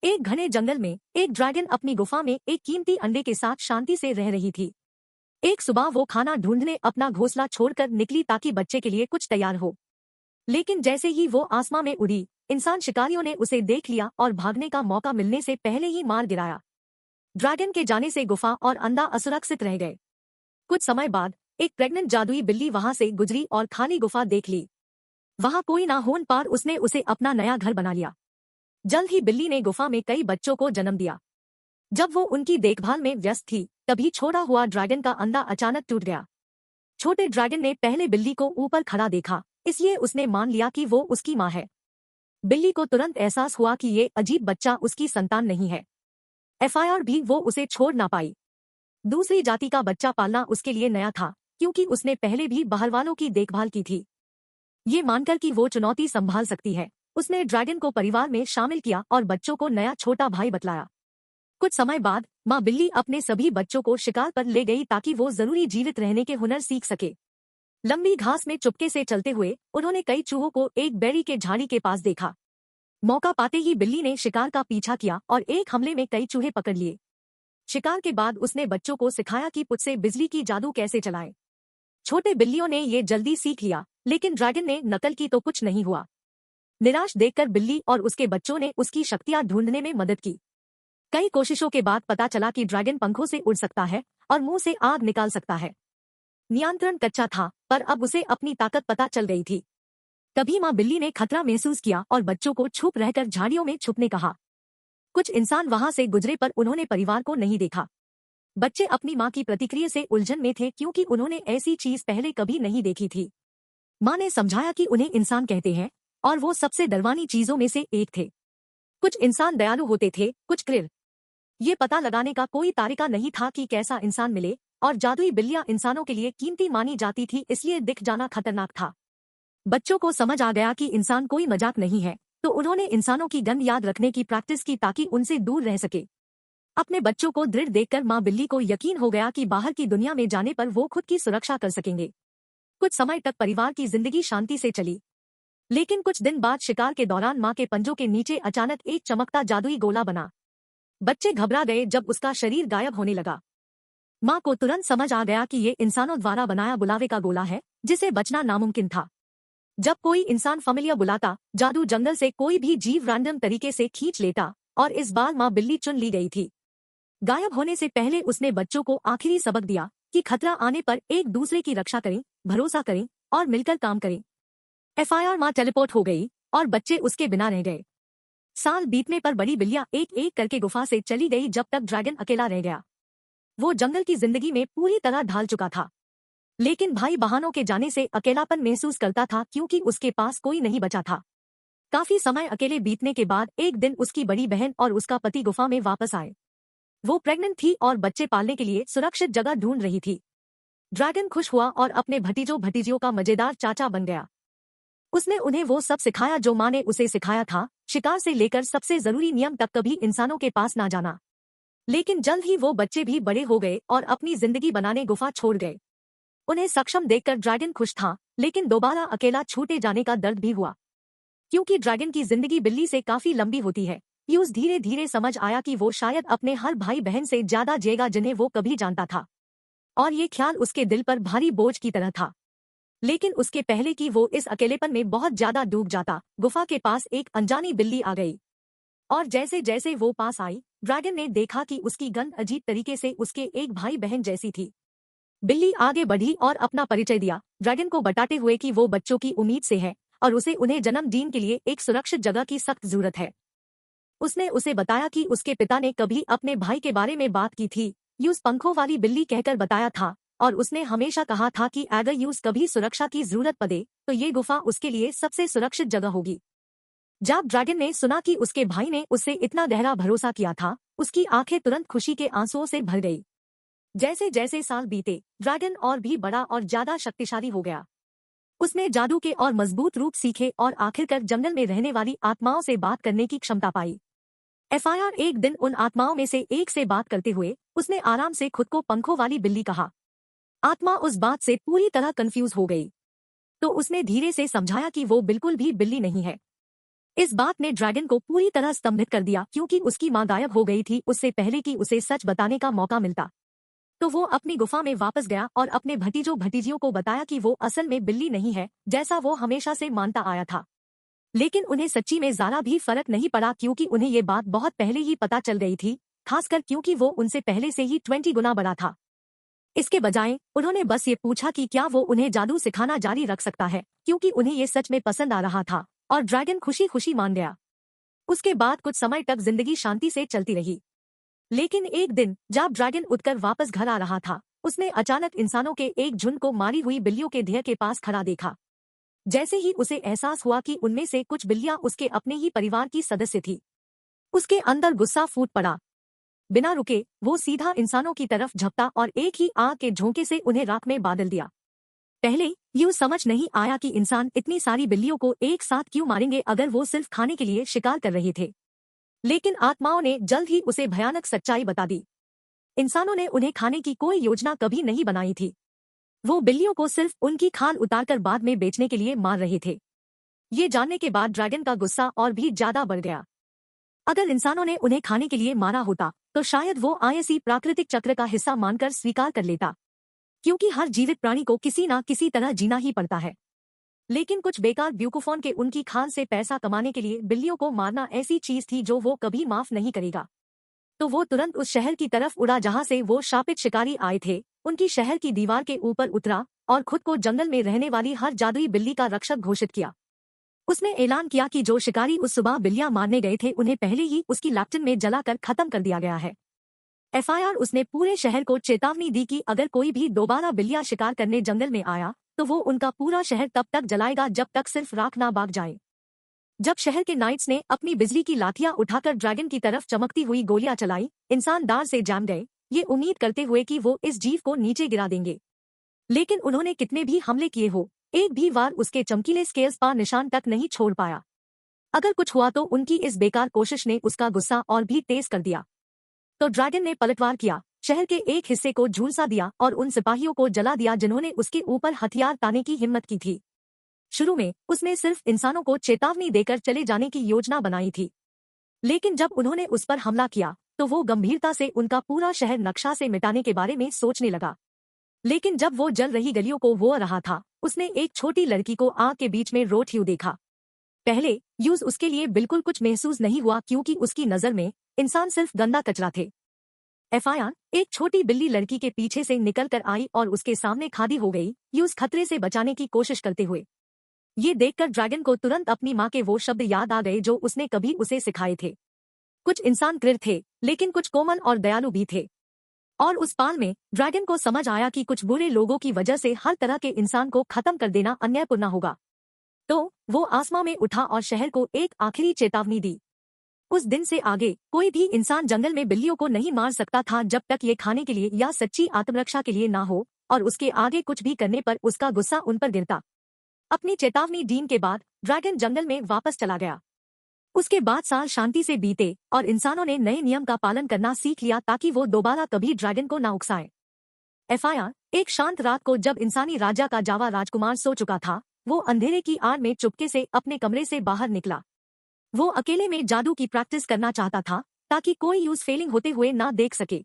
एक घने जंगल में एक ड्रैगन अपनी गुफा में एक कीमती अंडे के साथ शांति से रह रही थी। एक सुबह वो खाना ढूंढने अपना घोंसला छोड़कर निकली ताकि बच्चे के लिए कुछ तैयार हो। लेकिन जैसे ही वो आसमां में उड़ी, इंसान शिकारियों ने उसे देख लिया और भागने का मौका मिलने से पहले ही मार गिराया। ड्रैगन के जाने से गुफा और अंडा असुरक्षित रह गए। कुछ समय बाद एक प्रेग्नेंट जादुई बिल्ली वहां से गुजरी और खाली गुफा देख ली। वहां कोई ना होने पर उसने उसे अपना नया घर बना लिया। जल्द ही बिल्ली ने गुफा में कई बच्चों को जन्म दिया। जब वो उनकी देखभाल में व्यस्त थी, तभी छोड़ा हुआ ड्रैगन का अंडा अचानक टूट गया। छोटे ड्रैगन ने पहले बिल्ली को ऊपर खड़ा देखा, इसलिए उसने मान लिया कि वो उसकी माँ है। बिल्ली को तुरंत एहसास हुआ कि ये अजीब बच्चा उसकी संतान नहीं है। एफआईआर भी वो उसे छोड़ ना पाई। दूसरी जाति का बच्चा पालना उसके लिए नया था, क्योंकि उसने पहले भी बहरवालों की देखभाल की थी। ये मानकर कि वो चुनौती संभाल सकती है, उसने ड्रैगन को परिवार में शामिल किया और बच्चों को नया छोटा भाई बतलाया। कुछ समय बाद माँ बिल्ली अपने सभी बच्चों को शिकार पर ले गई ताकि वो जरूरी जीवित रहने के हुनर सीख सके। लंबी घास में चुपके से चलते हुए उन्होंने कई चूहों को एक बेरी के झाड़ी के पास देखा। मौका पाते ही बिल्ली ने शिकार का पीछा किया और एक हमले में कई चूहे पकड़ लिए। शिकार के बाद उसने बच्चों को सिखाया कि पुच से बिजली की जादू कैसे चलाए। छोटे बिल्लियों ने ये जल्दी सीख लिया, लेकिन ड्रैगन ने नकल की तो कुछ नहीं हुआ। निराश देखकर बिल्ली और उसके बच्चों ने उसकी शक्तियां ढूंढने में मदद की। कई कोशिशों के बाद पता चला कि ड्रैगन पंखों से उड़ सकता है और मुंह से आग निकाल सकता है। नियंत्रण कच्चा था, पर अब उसे अपनी ताकत पता चल गई थी। तभी माँ बिल्ली ने खतरा महसूस किया और बच्चों को छुप रहकर झाड़ियों में छुपने कहा। कुछ इंसान वहां से गुजरे पर उन्होंने परिवार को नहीं देखा। बच्चे अपनी माँ की प्रतिक्रिया से उलझन में थे, क्योंकि उन्होंने ऐसी चीज पहले कभी नहीं देखी थी। माँ ने समझाया कि उन्हें इंसान कहते हैं और वो सबसे डरवानी चीजों में से एक थे। कुछ इंसान दयालु होते थे, कुछ क्रूर। ये पता लगाने का कोई तरीका नहीं था कि कैसा इंसान मिले, और जादुई बिल्लियां इंसानों के लिए कीमती मानी जाती थी, इसलिए दिख जाना खतरनाक था। बच्चों को समझ आ गया कि इंसान कोई मजाक नहीं है, तो उन्होंने इंसानों की गंध याद रखने की प्रैक्टिस की ताकि उनसे दूर रह सके। अपने बच्चों को दृढ़ देखकर माँ बिल्ली को यकीन हो गया कि बाहर की दुनिया में जाने पर वो खुद की सुरक्षा कर सकेंगे। कुछ समय तक परिवार की जिंदगी शांति से चली, लेकिन कुछ दिन बाद शिकार के दौरान माँ के पंजों के नीचे अचानक एक चमकता जादुई गोला बना। बच्चे घबरा गए जब उसका शरीर गायब होने लगा। माँ को तुरंत समझ आ गया कि ये इंसानों द्वारा बनाया बुलावे का गोला है, जिसे बचना नामुमकिन था। जब कोई इंसान फमिलिया बुलाता, जादू जंगल से कोई भी जीव रैंडम तरीके से खींच लेता, और इस बार माँ बिल्ली चुन ली गई थी। गायब होने से पहले उसने बच्चों को आखिरी सबक दिया कि खतरा आने पर एक दूसरे की रक्षा करें, भरोसा करें और मिलकर काम करें। एफआईआर माँ टेलीपोर्ट हो गई और बच्चे उसके बिना रह गए। साल बीतने पर बड़ी बिल्लियां एक एक करके गुफा से चली गई, जब तक ड्रैगन अकेला रह गया। वो जंगल की जिंदगी में पूरी तरह ढाल चुका था, लेकिन भाई बहनों के जाने से अकेलापन महसूस करता था, क्योंकि उसके पास कोई नहीं बचा था। काफी समय अकेले बीतने के बाद एक दिन उसकी बड़ी बहन और उसका पति गुफा में वापस आए। वो प्रेग्नेंट थी और बच्चे पालने के लिए सुरक्षित जगह ढूंढ रही थी। ड्रैगन खुश हुआ और अपने भतीजों भतीजियों का मजेदार चाचा बन गया। उसने उन्हें वो सब सिखाया जो माँ ने उसे सिखाया था, शिकार से लेकर सबसे जरूरी नियम तक कभी इंसानों के पास ना जाना। लेकिन जल्द ही वो बच्चे भी बड़े हो गए और अपनी जिंदगी बनाने गुफा छोड़ गए। उन्हें सक्षम देखकर ड्रैगन खुश था, लेकिन दोबारा अकेला छूटे जाने का दर्द भी हुआ। क्योंकि ड्रैगन की जिंदगी बिल्ली से काफी लंबी होती है, यूज धीरे धीरे समझ आया कि वो शायद अपने हर भाई बहन से ज्यादा जिएगा जिन्हें वो कभी जानता था, और ये ख्याल उसके दिल पर भारी बोझ की तरह था। लेकिन उसके पहले कि वो इस अकेलेपन में बहुत ज्यादा डूब जाता, गुफा के पास एक अनजानी बिल्ली आ गई। और जैसे जैसे वो पास आई, ड्रैगन ने देखा कि उसकी गंध अजीब तरीके से उसके एक भाई बहन जैसी थी। बिल्ली आगे बढ़ी और अपना परिचय दिया, ड्रैगन को बताते हुए कि वो बच्चों की उम्मीद से है और उसे उन्हें जन्मदिन के लिए एक सुरक्षित जगह की सख्त जरूरत है। उसने उसे बताया कि उसके पिता ने कभी अपने भाई के बारे में बात की थी, यूज पंखों वाली बिल्ली कहकर बताया था, और उसने हमेशा कहा था कि अगर यूज कभी सुरक्षा की जरूरत पड़े तो ये गुफा उसके लिए सबसे सुरक्षित जगह होगी। जब ड्रैगन ने सुना कि उसके भाई ने उससे इतना गहरा भरोसा किया था, उसकी आंखें तुरंत खुशी के आंसुओं से भर गई। जैसे जैसे साल बीते, ड्रैगन और भी बड़ा और ज्यादा शक्तिशाली हो गया। उसने जादू के और मजबूत रूप सीखे और आखिरकार जंगल में रहने वाली आत्माओं से बात करने की क्षमता पाई। एफआईआर एक दिन उन आत्माओं में से एक से बात करते हुए उसने आराम से खुद को पंखों वाली बिल्ली कहा। आत्मा उस बात से पूरी तरह कंफ्यूज हो गई, तो उसने धीरे से समझाया कि वो बिल्कुल भी बिल्ली नहीं है। इस बात ने ड्रैगन को पूरी तरह स्तंभित कर दिया क्योंकि उसकी मां गायब हो गई थी उससे पहले कि उसे सच बताने का मौका मिलता। तो वो अपनी गुफा में वापस गया और अपने भतीजों भतीजियों को बताया कि वो असल में बिल्ली नहीं है जैसा वो हमेशा से मानता आया था। लेकिन उन्हें सच्ची में जरा भी फर्क नहीं पड़ा क्योंकि उन्हें ये बात बहुत पहले ही पता चल गई थी, खासकर क्योंकि वो उनसे पहले से ही 20 गुना बड़ा था। इसके बजाय उन्होंने बस ये पूछा कि क्या वो उन्हें जादू सिखाना जारी रख सकता है, क्योंकि उन्हें ये सच में पसंद आ रहा था, और ड्रैगन खुशी खुशी मान गया। उसके बाद कुछ समय तक जिंदगी शांति से चलती रही। लेकिन एक दिन जब ड्रैगन उठकर वापस घर आ रहा था, उसने अचानक इंसानों के एक झुंड को मारी हुई बिल्लियों के ढेर के पास खड़ा देखा। जैसे ही उसे एहसास हुआ कि उनमें से कुछ बिल्लियां उसके अपने ही परिवार की सदस्य थी, उसके अंदर गुस्सा फूट पड़ा। बिना रुके वो सीधा इंसानों की तरफ झपटा और एक ही आग के झोंके से उन्हें राख में बादल दिया। पहले यूं समझ नहीं आया कि इंसान इतनी सारी बिल्लियों को एक साथ क्यों मारेंगे अगर वो सिर्फ खाने के लिए शिकार कर रहे थे। लेकिन आत्माओं ने जल्द ही उसे भयानक सच्चाई बता दी। इंसानों ने उन्हें खाने की कोई योजना कभी नहीं बनाई थी। वो बिल्लियों को सिर्फ उनकी खाल उतारकर बाद में बेचने के लिए मार रहे थे। ये जानने के बाद ड्रैगन का गुस्सा और भी ज्यादा बढ़ गया। अगर इंसानों ने उन्हें खाने के लिए मारा होता तो शायद वो आयसी प्राकृतिक चक्र का हिस्सा मानकर स्वीकार कर लेता, क्योंकि हर जीवित प्राणी को किसी न किसी तरह जीना ही पड़ता है। लेकिन कुछ बेकार ब्यूकोफोन के उनकी खाल से पैसा कमाने के लिए बिल्लियों को मारना ऐसी चीज थी जो वो कभी माफ नहीं करेगा। तो वो तुरंत उस शहर की तरफ उड़ा जहां से वो शापित शिकारी आए थे, उनकी शहर की दीवार के ऊपर उतरा और खुद को जंगल में रहने वाली हर जादुई बिल्ली का रक्षक घोषित किया। उसने ऐलान किया कि जो शिकारी उस सुबह बिल्लियां मारने गए थे उन्हें पहले ही उसकी लैट्रिन में जलाकर खत्म कर दिया गया है। एफआईआर उसने पूरे शहर को चेतावनी दी कि अगर कोई भी दोबारा बिल्लियां शिकार करने जंगल में आया तो वो उनका पूरा शहर तब तक जलाएगा जब तक सिर्फ राख ना बाग जाए। जब शहर के नाइट्स ने अपनी बिजली की लाठियां उठाकर ड्रैगन की तरफ चमकती हुई गोलियां चलाई, इंसान दार से जाम गए, ये उम्मीद करते हुए कि वो इस जीव को नीचे गिरा देंगे। लेकिन उन्होंने कितने भी हमले किए हो, एक भी वार उसके चमकीले स्केल्स पर निशान तक नहीं छोड़ पाया। अगर कुछ हुआ तो उनकी इस बेकार कोशिश ने उसका गुस्सा और भी तेज कर दिया। तो ड्रैगन ने पलटवार किया, शहर के एक हिस्से को झुलसा दिया और उन सिपाहियों को जला दिया जिन्होंने उसके ऊपर हथियार ताने की हिम्मत की थी। शुरू में उसने सिर्फ इंसानों को चेतावनी देकर चले जाने की योजना बनाई थी, लेकिन जब उन्होंने उस पर हमला किया तो वो गंभीरता से उनका पूरा शहर नक्शा से मिटाने के बारे में सोचने लगा। लेकिन जब वो जल रही गलियों को वो रहा था, उसने एक छोटी लड़की को आग के बीच में रोते हुए देखा। पहले यूज उसके लिए बिल्कुल कुछ महसूस नहीं हुआ क्योंकि उसकी नजर में इंसान सिर्फ गंदा कचरा थे। एफआईआर एक छोटी बिल्ली लड़की के पीछे से निकल कर आई और उसके सामने खड़ी हो गई, यूज खतरे से बचाने की कोशिश करते हुए। ये देखकर ड्रैगन को तुरंत अपनी माँ के वो शब्द याद आ गए जो उसने कभी उसे सिखाए थे। कुछ इंसान क्रूर थे, लेकिन कुछ कोमल और दयालु भी थे। और उस पाल में ड्रैगन को समझ आया कि कुछ बुरे लोगों की वजह से हर तरह के इंसान को खत्म कर देना अन्यायपूर्ण होगा। तो वो आसमां में उठा और शहर को एक आखिरी चेतावनी दी। उस दिन से आगे कोई भी इंसान जंगल में बिल्लियों को नहीं मार सकता था जब तक ये खाने के लिए या सच्ची आत्मरक्षा के लिए ना हो, और उसके आगे कुछ भी करने पर उसका गुस्सा उन पर गिरता। अपनी चेतावनी दीन के बाद ड्रैगन जंगल में वापस चला गया। उसके बाद साल शांति से बीते और इंसानों ने नए नियम का पालन करना सीख लिया ताकि वो दोबारा कभी ड्रैगन को ना उकसाए। एफआईआर एक शांत रात को जब इंसानी राजा का जावा राजकुमार सो चुका था, वो अंधेरे की आड़ में चुपके से अपने कमरे से बाहर निकला। वो अकेले में जादू की प्रैक्टिस करना चाहता था ताकि कोई यूज फेलिंग होते हुए ना देख सके।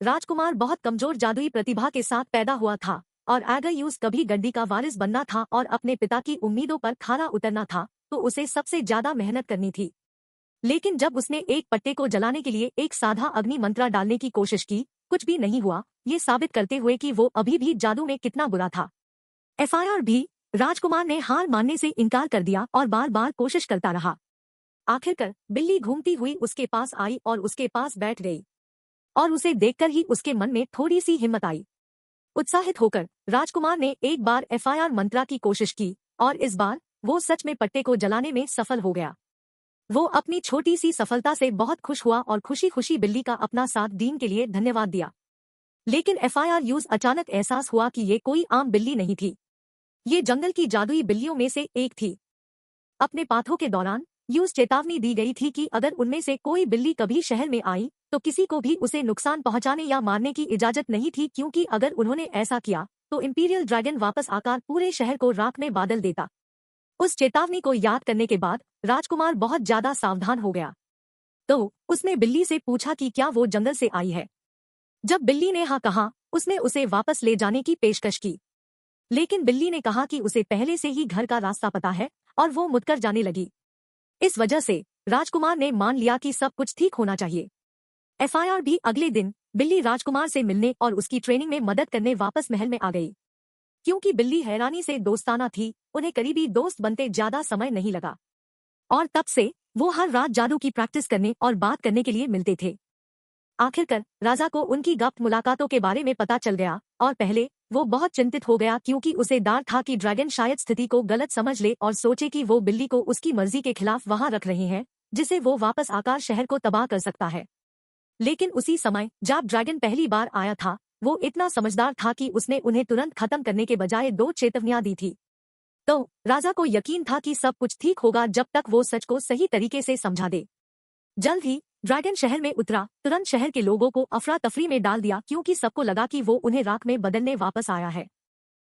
राजकुमार बहुत कमजोर जादुई प्रतिभा के साथ पैदा हुआ था और अगर यूज कभी गड्डी का वारिस बनना था और अपने पिता की उम्मीदों पर खरा उतरना था तो उसे सबसे ज्यादा मेहनत करनी थी। लेकिन जब उसने एक पट्टे को जलाने के लिए एक साधा अग्नि मंत्र डालने की कोशिश की, कुछ भी नहीं हुआ, ये साबित करते हुए कि वो अभी भी जादू में कितना बुरा था। एफआईआर भी राजकुमार ने हार मानने से इनकार कर दिया और बार बार कोशिश करता रहा। आखिरकार बिल्ली घूमती हुई उसके पास आई और उसके पास बैठ गई, और उसे देखकर ही उसके मन में थोड़ी सी हिम्मत आई। उत्साहित होकर राजकुमार ने एक बार एफआईआर मंत्रा की कोशिश की और इस बार वो सच में पट्टे को जलाने में सफल हो गया। वो अपनी छोटी सी सफलता से बहुत खुश हुआ और खुशी खुशी बिल्ली का अपना साथ दीन के लिए धन्यवाद दिया। लेकिन एफआईआर यूज अचानक एहसास हुआ कि ये कोई आम बिल्ली नहीं थी, ये जंगल की जादुई बिल्लियों में से एक थी। अपने पाथों के दौरान यूज चेतावनी दी गई थी कि अगर उनमें से कोई बिल्ली कभी शहर में आई तो किसी को भी उसे नुकसान पहुंचाने या मारने की इजाजत नहीं थी, क्योंकि अगर उन्होंने ऐसा किया तो इंपीरियल ड्रैगन वापस आकर पूरे शहर को राख में बादल देता। उस चेतावनी को याद करने के बाद राजकुमार बहुत ज्यादा सावधान हो गया। तो उसने बिल्ली से पूछा कि क्या वो जंगल से आई है। जब बिल्ली ने हाँ कहा, उसने उसे वापस ले जाने की पेशकश की। लेकिन बिल्ली ने कहा कि उसे पहले से ही घर का रास्ता पता है और वो मुड़कर जाने लगी। इस वजह से राजकुमार ने मान लिया कि सब कुछ ठीक होना चाहिए। एफआईआर भी अगले दिन बिल्ली राजकुमार से मिलने और उसकी ट्रेनिंग में मदद करने वापस महल में आ गई। क्योंकि बिल्ली हैरानी से दोस्ताना थी, उन्हें करीबी दोस्त बनते ज्यादा समय नहीं लगा और तब से वो हर रात जादू की प्रैक्टिस करने और बात करने के लिए मिलते थे। आखिरकार राजा को उनकी गुप्त मुलाकातों के बारे में पता चल गया और पहले वो बहुत चिंतित हो गया क्योंकि उसे डर था कि ड्रैगन शायद स्थिति को गलत समझ ले और सोचे कि वो बिल्ली को उसकी मर्जी के खिलाफ वहां रख रहे हैं, जिसे वो वापस आकर शहर को तबाह कर सकता है। लेकिन उसी समय जब ड्रैगन पहली बार आया था, वो इतना समझदार था कि उसने उन्हें तुरंत खत्म करने के बजाय 2 चेतावनियां दी थी। तो राजा को यकीन था कि सब कुछ ठीक होगा जब तक वो सच को सही तरीके से समझा दे। जल्द ही ड्रैगन शहर में उतरा, तुरंत शहर के लोगों को अफरा तफरी में डाल दिया क्योंकि सबको लगा कि वो उन्हें राख में बदलने वापस आया है।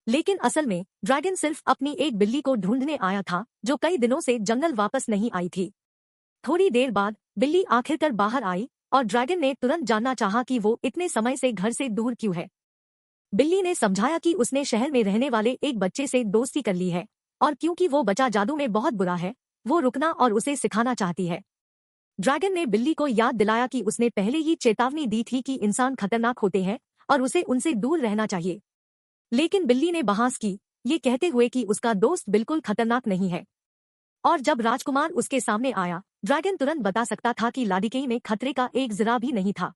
लेकिन असल में ड्रैगन सिर्फ अपनी एक बिल्ली को ढूंढने आया था जो कई दिनों से जंगल वापस नहीं आई थी। थोड़ी देर बाद बिल्ली आखिरकार बाहर आई और ड्रैगन ने तुरंत जानना चाहा कि वो इतने समय से घर से दूर क्यों है। बिल्ली ने समझाया कि उसने शहर में रहने वाले एक बच्चे से दोस्ती कर ली है और क्योंकि वो बच्चा जादू में बहुत बुरा है, वो रुकना और उसे सिखाना चाहती है। ड्रैगन ने बिल्ली को याद दिलाया कि उसने पहले ही चेतावनी दी थी कि इंसान खतरनाक होते हैं और उसे उनसे दूर रहना चाहिए। लेकिन बिल्ली ने बहस की, ये कहते हुए कि उसका दोस्त बिल्कुल खतरनाक नहीं है। और जब राजकुमार उसके सामने आया, ड्रैगन तुरंत बता सकता था कि लाडिकेई में खतरे का एक जरा भी नहीं था।